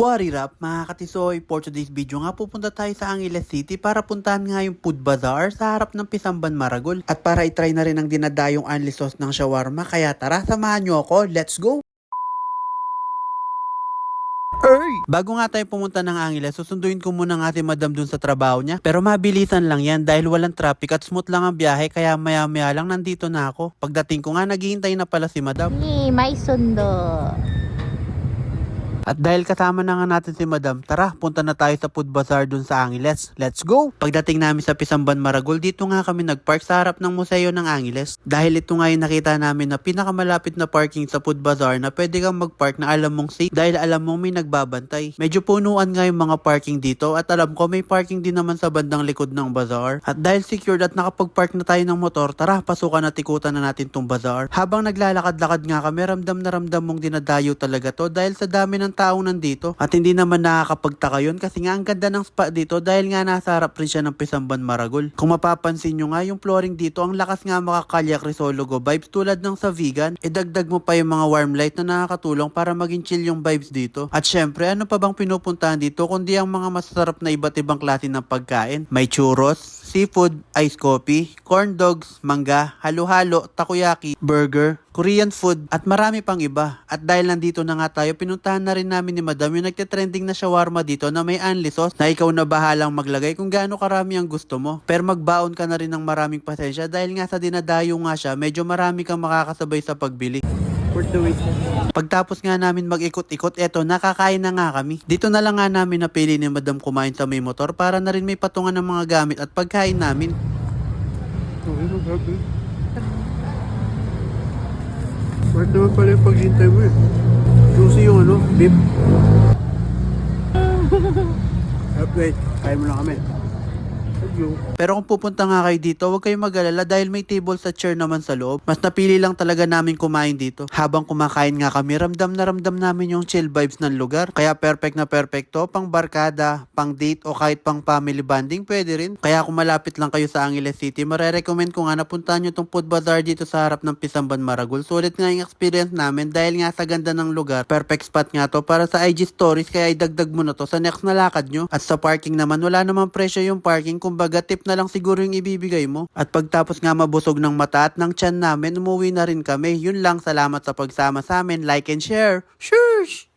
What it up mga katisoy? For today's video nga pupunta tayo sa Angeles City para puntahan nga yung food bazaar sa harap ng Pisamban Maragol. At para itry na rin ang dinadayong unli sauce ng shawarma, kaya tara samahan nyo ako, let's go! Bago nga tayo pumunta ng Angeles, susunduin ko muna nga si madam dun sa trabaho niya. Pero mabilisan lang yan dahil walang traffic at smooth lang ang biyahe, kaya maya maya lang nandito na ako. Pagdating ko nga naghihintay na pala si madam. May sundo. At dahil kasama na nga natin si madam, tara, punta na tayo sa food bazaar dun sa Angeles. Let's go! Pagdating namin sa Pisamban Maragol, dito nga kami nagpark sa harap ng museo ng Angeles. Dahil ito nga yung nakita namin na pinakamalapit na parking sa food bazaar na pwede kang magpark na alam mong safe dahil alam mong may nagbabantay. Medyo punuan nga yung mga parking dito at alam ko may parking din naman sa bandang likod ng bazaar. At dahil secured at nakapag-park na tayo ng motor, tara, pasukan at ikutan na natin tong bazaar. Habang naglalakad-lakad nga kami, ramdam na ramdam mong dinadayo talaga to dahil sa dami ng taong nandito. At hindi naman nakakapagtaka yun kasi nga ang ganda ng spot dito dahil nga nasa harap rin siya ng Pisamban Maragol. Kung mapapansin nyo nga yung flooring dito, ang lakas nga makakalyak Risologo vibes tulad ng sa vegan. Idagdag mo pa yung mga warm light na nakakatulong para maging chill yung vibes dito. At syempre, ano pa bang pinupuntahan dito kundi ang mga masasarap na iba't ibang klase ng pagkain. May churros, seafood, ice coffee, corn dogs, mangga, halo-halo, takoyaki, burger, Korean food, at marami pang iba. At dahil nandito na nga tayo, pinuntahan na rin namin ni madam yung nagtitrending na shawarma dito na may unli sauce na ikaw na bahalang maglagay kung gaano karami ang gusto mo. Pero magbaon ka na rin ng maraming pasensya dahil nga sa dinadayo nga siya, medyo marami kang makakasabay sa pagbili. Pagtapos nga namin mag-ikot-ikot, eto, nakakain na nga kami. Dito na lang nga namin napili ni madam kumain sa may motor para na rin may patungan ng mga gamit at pagkain namin. Mahal naman pala yung paghintay mo eh. Juicy yung beef. Wait, kaya mo na kami. Pero kung pupunta nga kayo dito, huwag kayong mag-alala dahil may table sa chair naman sa loob. Mas napili lang talaga namin kumain dito. Habang kumakain nga kami, ramdam na ramdam namin yung chill vibes ng lugar. Kaya perfect na perfecto, pang barkada, pang date o kahit pang family bonding, pwede rin. Kaya kung malapit lang kayo sa Angeles City, marerecommend ko nga na puntahan nyo tong food bazaar dito sa harap ng Pisamban Maragol. Sulit nga yung experience namin dahil nga sa ganda ng lugar. Perfect spot nga to para sa IG stories, kaya idagdag mo na to sa next na lakad nyo. At sa parking naman, wala namang presyo yung parking, kumbaga tip na lang siguro yung ibibigay mo. At pagtapos nga mabusog ng mata at ng tiyan namin, umuwi na rin kami. Yun lang, salamat sa pagsama sa amin. Like and share. Shush!